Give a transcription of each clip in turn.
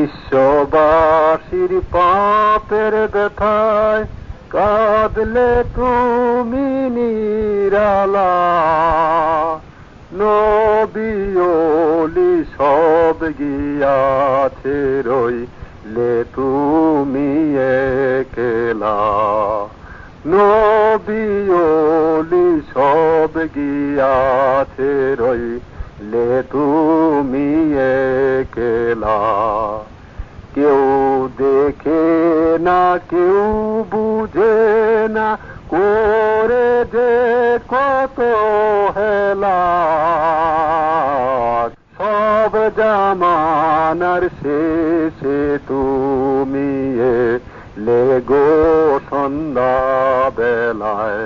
বিশ্ববাসীর পাপের ব্যথায় কাঁদলে তুমি নিরালা, নবী ওলি সব গিয়াছে রইলে তুমি একলা, নবী ওলি সব গিয়াছে রইলে তুমি একলা। কেউ দেখে না কেউ বুঝে না করে যে কত হেলা, সব জামানার শেষে তুমি এলে গো সন্ধ্যা বেলায়।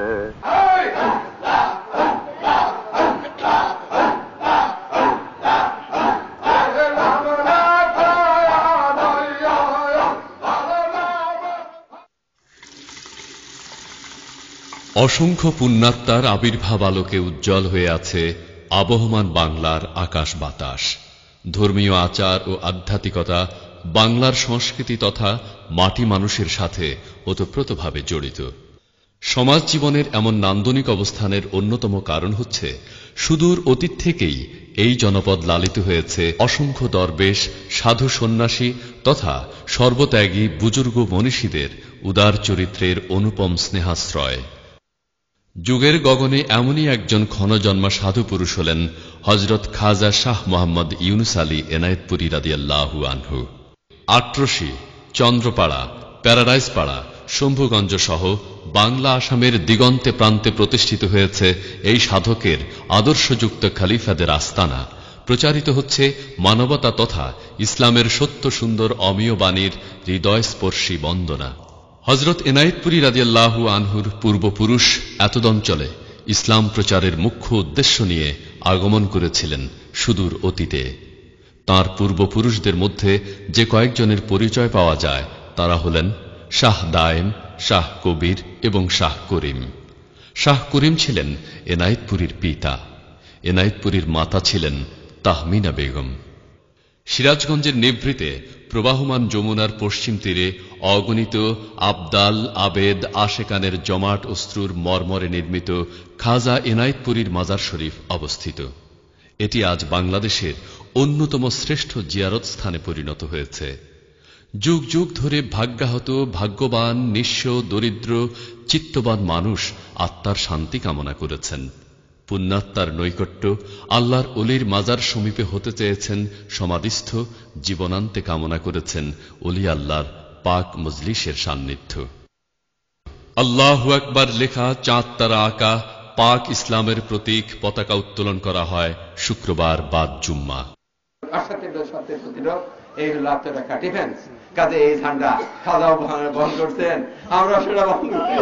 অসংখ্য পুণ্যাত্মার আবির্ভাব আলোকে উজ্জ্বল হয়ে আছে আবহমান বাংলার আকাশ বাতাস। ধর্মীয় আচার ও আধ্যাত্মিকতা বাংলার সংস্কৃতি তথা মাটি মানুষের সাথে ওতপ্রোতভাবে জড়িত। সমাজ জীবনের এমন নান্দনিক অবস্থানের অন্যতম কারণ হচ্ছে সুদূর অতীত থেকেই এই জনপদ লালিত হয়েছে অসংখ্য দরবেশ, সাধু সন্ন্যাসী তথা সর্বত্যাগী বুজুর্গ মনীষীদের উদার চরিত্রের অনুপম স্নেহাশ্রয়। যুগের গগনে এমনই একজন ক্ষণজন্মা সাধু পুরুষ হলেন হযরত খাজা শাহ মোহাম্মদ ইউনুস আলী এনায়েতপুরী রাদিয়াল্লাহু আনহু। আট্রসি, চন্দ্রপাড়া, প্যারাডাইস পাড়া, শম্ভুগঞ্জ সহ বাংলা আসামের দিগন্তে প্রান্তে প্রতিষ্ঠিত হয়েছে এই সাধকের আদর্শযুক্ত খলিফাদের আস্তানা। প্রচারিত হচ্ছে মানবতা তথা ইসলামের সত্য সুন্দর অমীয় বাণীর হৃদয়স্পর্শী বন্দনা। হযরত এনায়েতপুরী রাদিয়াল্লাহু আনহুর পূর্বপুরুষ এতদঞ্চলে ইসলাম প্রচারের মুখ্য উদ্দেশ্য নিয়ে আগমন করেছিলেন সুদূর অতীতে। তাঁর পূর্বপুরুষদের মধ্যে যে কয়েকজনের পরিচয় পাওয়া যায় তারা হলেন শাহ দায়েম, শাহ কবির এবং শাহ করিম। শাহ করিম ছিলেন এনায়েতপুরীর পিতা। এনায়েতপুরীর মাতা ছিলেন তাহমিনা বেগম। সিরাজগঞ্জের নিভৃতে প্রবাহমান যমুনার পশ্চিম তীরে অগণিত আবদাল, আবেদ, আশেকানের জমাট অশ্রুর মর্মরে নির্মিত খাজা এনায়েতপুরীর মাজার শরীফ অবস্থিত। এটি আজ বাংলাদেশের অন্যতম শ্রেষ্ঠ জিয়ারত স্থানে পরিণত হয়েছে। যুগ যুগ ধরে ভাগ্যাহত, ভাগ্যবান, নিঃস্ব, দরিদ্র, চিত্তবান মানুষ আত্মার শান্তি কামনা করেছেন। পুণ্যাত্মার নৈকট্য, আল্লাহর অলির মাজার সমীপে হতে চেয়েছেন সমাধিস্থ, জীবনান্তে কামনা করেছেন অলি আল্লাহর পাক মজলিসের সান্নিধ্য। আল্লাহু আকবার লেখা, চাঁদ তারা আঁকা পাক ইসলামের প্রতীক পতাকা উত্তোলন করা হয় শুক্রবার বাদ জুম্মা। এই হল আত্মরক্ষা, ডিফেন্স। কাজে এই ঝান্ডা খাজাও বহন করছেন, আমরা সেটা বহন করছি,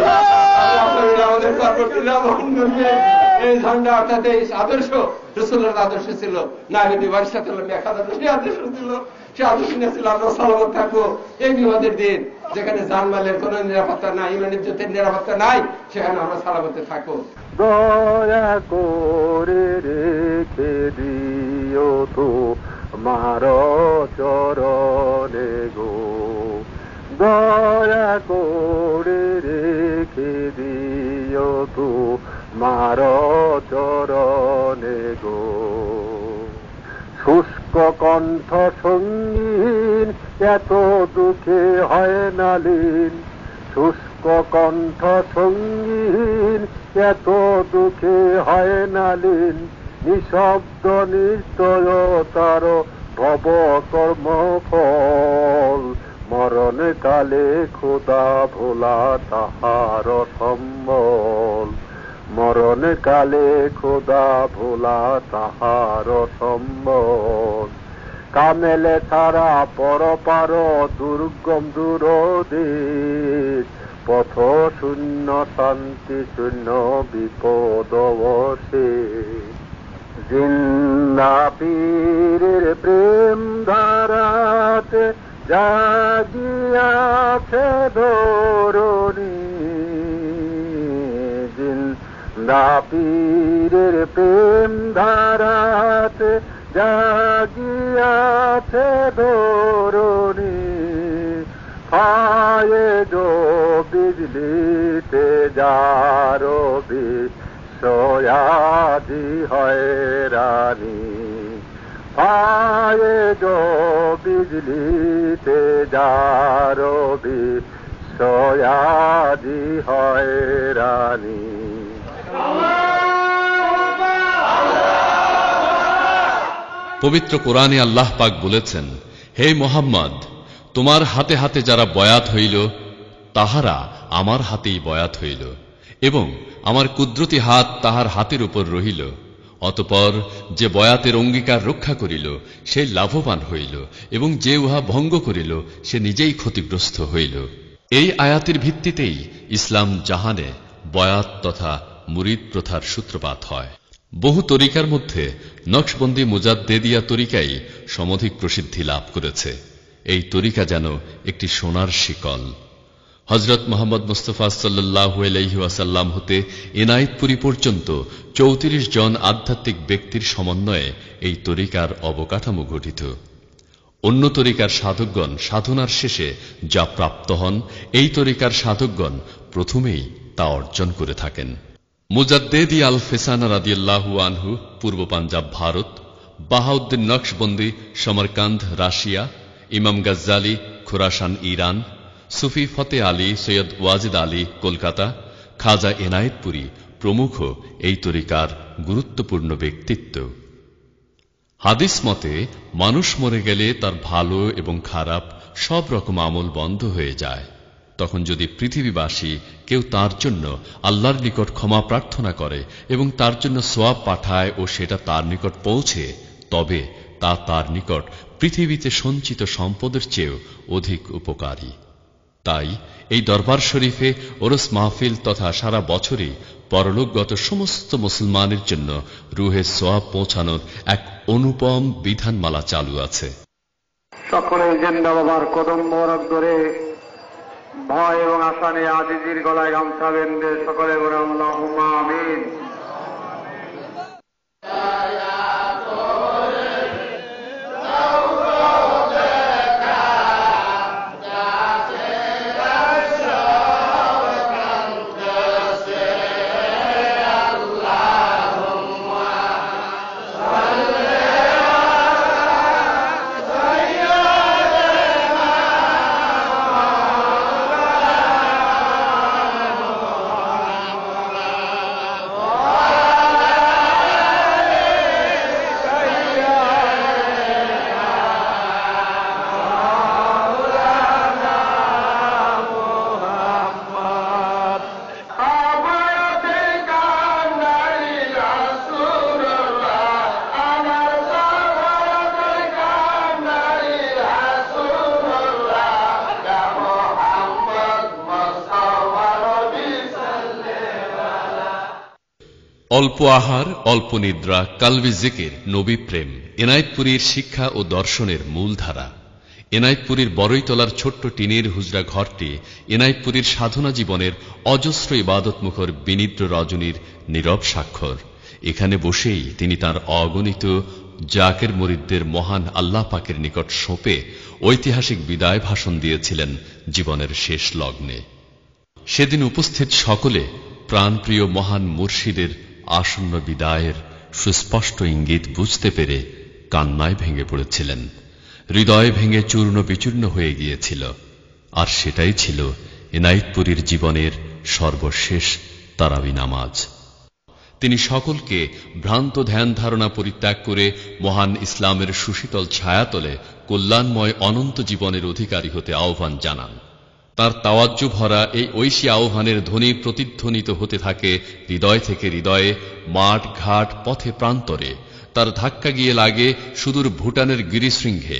আমাদের সর্বশীলা বহন করছে এই ঝান্ডা। অর্থাৎ এই আদর্শ রাসূলের আদর্শ ছিল, নাহিদি বাদশাহুল খাজা সেই আদর্শ ছিল, সে আদর্শ নিয়েছিল আমরা সালামত থাকবো এই বিপদের দিন, যেখানে জানমালের কোন নিরাপত্তা নাই, ইমানের ইজ্জতের নিরাপত্তা নাই, সেখানে আমরা সালামতে থাকবো। দয়া করে রেখে দিও তো মার চরণে গো, দয়া করে রেখে দিও তো মার চরণে গো। শুষ্ক কণ্ঠ সঙ্গীন এত দুঃখে হয় না লীন, শুষ্ক কণ্ঠ সঙ্গীন এত দুঃখে হয় না লীন, নিঃশব্দ নিশ্চয়তার ভব কর্ম ফল, মরণ কালে খোদা ভোলা তাহার সম্বল, মরণ কালে খোদা ভোলা তাহার সম্বল। কামেলে ছাড়া পরপার দুর্গম দূর দেশ, পথ শূন্য শান্তি শূন্য বিপদ অবশেষ। জিন্দা পীরের প্রেম ধারাতে জাগিয়াছে ধরণী, জিন্দা পীরের প্রেম ধারাতে জাগিয়াছে ধরণী। जो बिजलीते जारो बिसोयादी हैरानी पाए जो बिजलीते जारो बिसोयादी हैरानी পবিত্র কোরআনে আল্লাহ পাক বলেছেন, হে মুহাম্মদ, তোমার হাতে হাতে যারা বয়াত হইল তাহারা আমার হাতেই বয়াত হইল এবং আমার কুদরতি হাত তাহার হাতের উপর রহিল। অতঃপর যে বয়াতের অঙ্গীকার রক্ষা করিল সে লাভবান হইল এবং যে উহা ভঙ্গ করিল সে নিজেই ক্ষতিগ্রস্ত হইল। এই আয়াতের ভিত্তিতেই ইসলাম জাহানে বয়াত তথা মুরিদ প্রথার সূত্রপাত হয়। বহু তরিকার মধ্যে নকশবন্দি মুজাদ্দেদিয়া তরিকাই সমধিক প্রসিদ্ধি লাভ করেছে। এই তরিকা যেন একটি সোনার শিকল। হযরত মুহাম্মদ মুস্তাফা সাল্লাল্লাহু আলাইহি ওয়াসাল্লাম হতে এনায়েতপুরী পর্যন্ত ৩৪ জন আধ্যাত্মিক ব্যক্তির সমন্বয়ে এই তরিকার অবকাঠামো গঠিত। অন্য তরিকার সাধকগণ সাধনার শেষে যা প্রাপ্ত হন, এই তরিকার সাধকগণ প্রথমেই তা অর্জন করে থাকেন। মুজাদ্দেদি আল ফেসানা রাদিয়াল্লাহু আনহু পূর্ব পাঞ্জাব ভারত, বাহাউদ্দিন নকশবন্দি সমরকান্দ রাশিয়া, ইমাম গাজ্জালি খোরাসান ইরান, সুফি ফতে আলী সৈয়দ ওয়াজিদ আলী কলকাতা, খাজা এনায়েতপুরী প্রমুখ এই তরিকার গুরুত্বপূর্ণ ব্যক্তিত্ব। হাদিস মতে মানুষ মরে গেলে তার ভালো এবং খারাপ সব রকম আমল বন্ধ হয়ে যায়। তখন যদি পৃথিবীবাসী কেউ তার জন্য আল্লাহর নিকট ক্ষমা প্রার্থনা করে এবং তার জন্য সওয়াব পাঠায় ও সেটা তার নিকট পৌঁছে, তবে তা তার নিকট পৃথিবীতে সঞ্চিত সম্পদের চেয়েও অধিক উপকারী। তাই এই দরবার শরীফে ওরস মাহফিল তথা সারা বছরই পরলোকগত সমস্ত মুসলমানের জন্য রুহে সওয়াব পৌঁছানোর এক অনুপম বিধানমালা চালু আছে। সকলে জিন্দা বাবার কদম মোবারক ধরে ভয় এবং আশা নিয়ে আজিজির গলায় গামছা বেঁধে সকলে বলে আল্লাহুম্মা আমিন। অল্প আহার, অল্প নিদ্রা, কালবি জিকির, নবী প্রেম এনায়েতপুরীর শিক্ষা ও দর্শনের মূলধারা। এনায়েতপুরীর বড়ইতলার ছোট্ট টিনের হুজরা ঘরটি এনায়েতপুরীর সাধনা জীবনের অজস্র ইবাদতমুখর বিনিদ্র রজনীর নীরব স্বাক্ষর। এখানে বসেই তিনি তার অগণিত জাকের মুরিদদের মহান আল্লাহ পাকের নিকট সঁপে ঐতিহাসিক বিদায় ভাষণ দিয়েছিলেন জীবনের শেষ লগ্নে। সেদিন উপস্থিত সকলে প্রাণপ্রিয় মহান মুর্শিদের আসন্ন বিদায়ের সুস্পষ্ট ইঙ্গিত বুঝতে পেরে কান্নায় ভেঙে পড়েছিলেন। হৃদয় ভেঙে চূর্ণ বিচূর্ণ হয়ে গিয়েছিল। আর সেটাই ছিল এনায়েতপুরীর জীবনের সর্বশেষ তারাবি নামাজ। তিনি সকলকে ভ্রান্ত ধ্যান ধারণা পরিত্যাগ করে মহান ইসলামের সুশীতল ছায়াতলে কল্যাণময় অনন্ত জীবনের অধিকারী হতে আহ্বান জানান। তার তাওয়াজ্জু ভরা এই ঐশী আহ্বানের ধ্বনি প্রতিধ্বনিত হতে থাকে হৃদয় থেকে হৃদয়ে, মাঠ ঘাট পথে প্রান্তরে। তার ধাক্কা গিয়ে লাগে সুদূর ভুটানের গিরিশৃঙ্গে।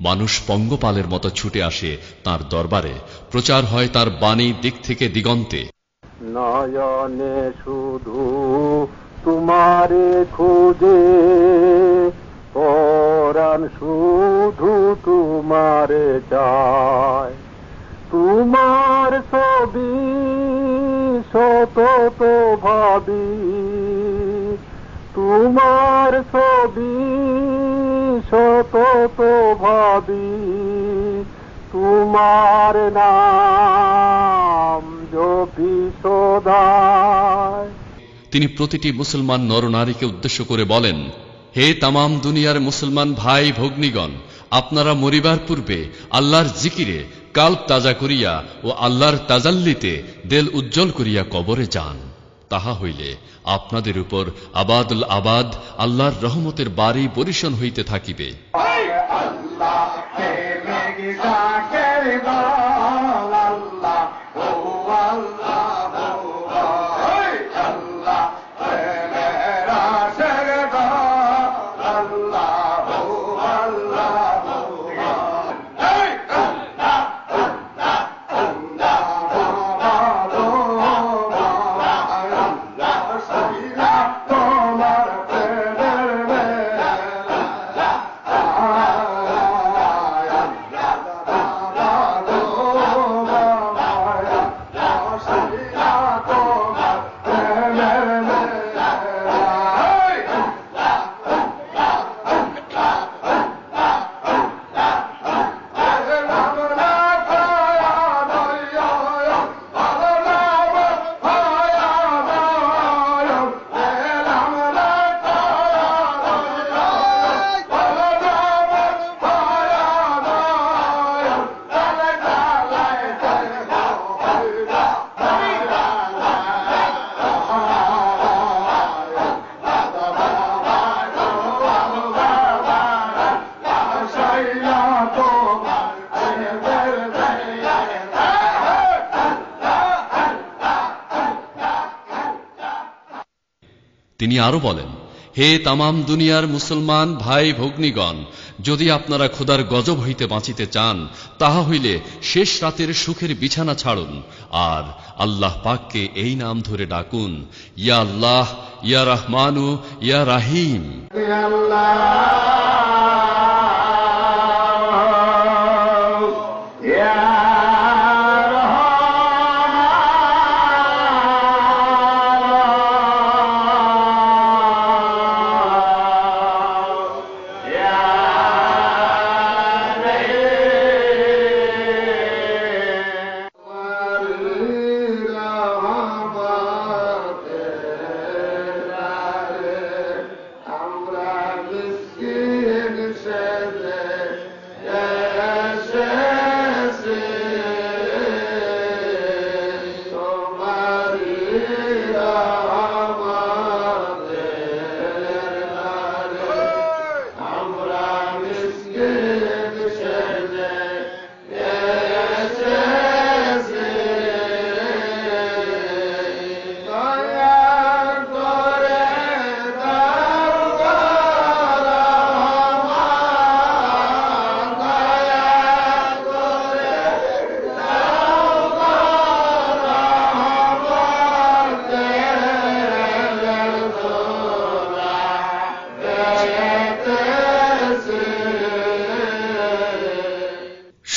মানুষ পঙ্গপালের মতো ছুটে আসে তার দরবারে। প্রচার হয় তার বাণী দিক থেকে দিগন্তে। নয়নে শুধু তোমারে খুঁজে, পরাণ শুধু তোমারে চায়। তোমার ছবি সতত ভাবি, তোমার ছবি সতত ভাবি, তোমার নাম জপি সদায়। তিনি প্রতিটি মুসলমান নরনারীকে উদ্দেশ্য করে বলেন, হে তামাম দুনিয়ার মুসলমান ভাই ভগ্নীগণ, আপনারা মরিবার পূর্বে আল্লাহর জিকিরে কাল্ব তাজা করিয়া ও আল্লাহর তাজাল্লিতে দেল উজ্জ্বল করিয়া কবরে যান। তাহা হইলে আপনাদের উপর আবাদুল আবাদ আল্লাহর রহমতের বাড়ি বরিশন হইতে থাকিবে। তিনি আরো বলেন, হে তামাম দুনিয়ার মুসলমান ভাই ভগ্নীগণ, যদি আপনারা খোদার গজব হইতে বাঁচিতে চান, তাহা হইলে শেষ রাতের সুখের বিছানা ছাড়ুন আর আল্লাহ পাককে এই নাম ধরে ডাকুন, ইয়া আল্লাহ, ইয়া রহমানু, ইয়া রাহিম।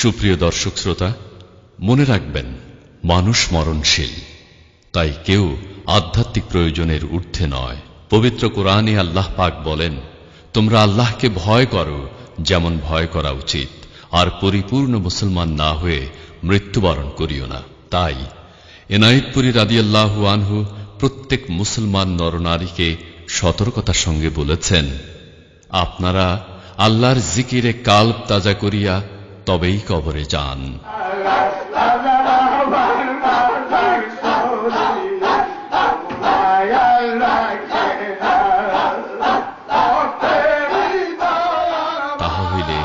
সুপ্রিয় দর্শক শ্রোতা, মনে রাখবেন, মানুষ মরণশীল, তাই কেউ আধ্যাত্মিক প্রয়োজনের ঊর্ধ্বে নয়। পবিত্র কোরআনে আল্লাহ পাক বলেন, তোমরা আল্লাহকে ভয় করো যেমন ভয় করা উচিত, আর পরিপূর্ণ মুসলমান না হয়ে মৃত্যুবরণ করিও না। তাই এনায়েতপুরী রাদিয়াল্লাহু আনহু প্রত্যেক মুসলমান নরনারীকে সতর্কতার সঙ্গে বলেছেন, আপনারা আল্লাহর জিকিরে কাল্ব তাজা করিয়া তবেই কবরে যান। তাহা হইলে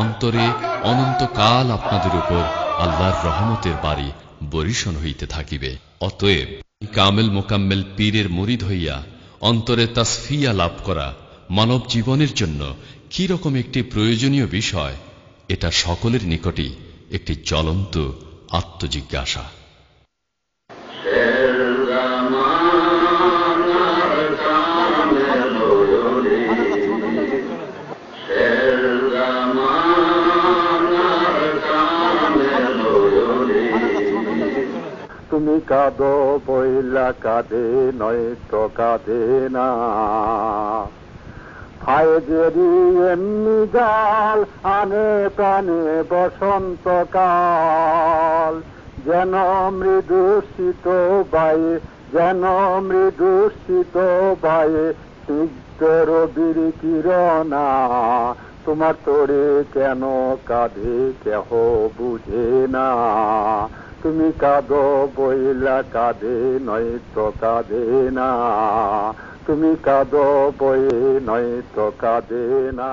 অন্তরে অনন্তকাল আপনাদের উপর আল্লাহর রহমতের বাড়ি বরিশন হইতে থাকিবে। অতএব কামেল মোকাম্মেল পীরের মুরিদ হইয়া অন্তরে তাসফিয়া লাভ করা মানব জীবনের জন্য কি রকম একটি প্রয়োজনীয় বিষয়, এটা সকলের নিকটই একটি জ্বলন্ত আত্মজিজ্ঞাসা। তুমি কাঁদো বইলা কাঁদে নয় তো কাঁদে না, হায় জেরি এমনি জাল আনে প্রাণে বসন্তকাল, যেন মৃদু শীত বায়ে, যেন মৃদু শীত বায়ে স্নিগ্ধ রবির কিরণা। তোমার তোরে কেন কাঁধে কেহ বুঝে না, তুমি কাঁদো বইলা কাঁদে নয়তো কাঁদে না, তুমি কাঁদো বই নয়তো কাঁদে না।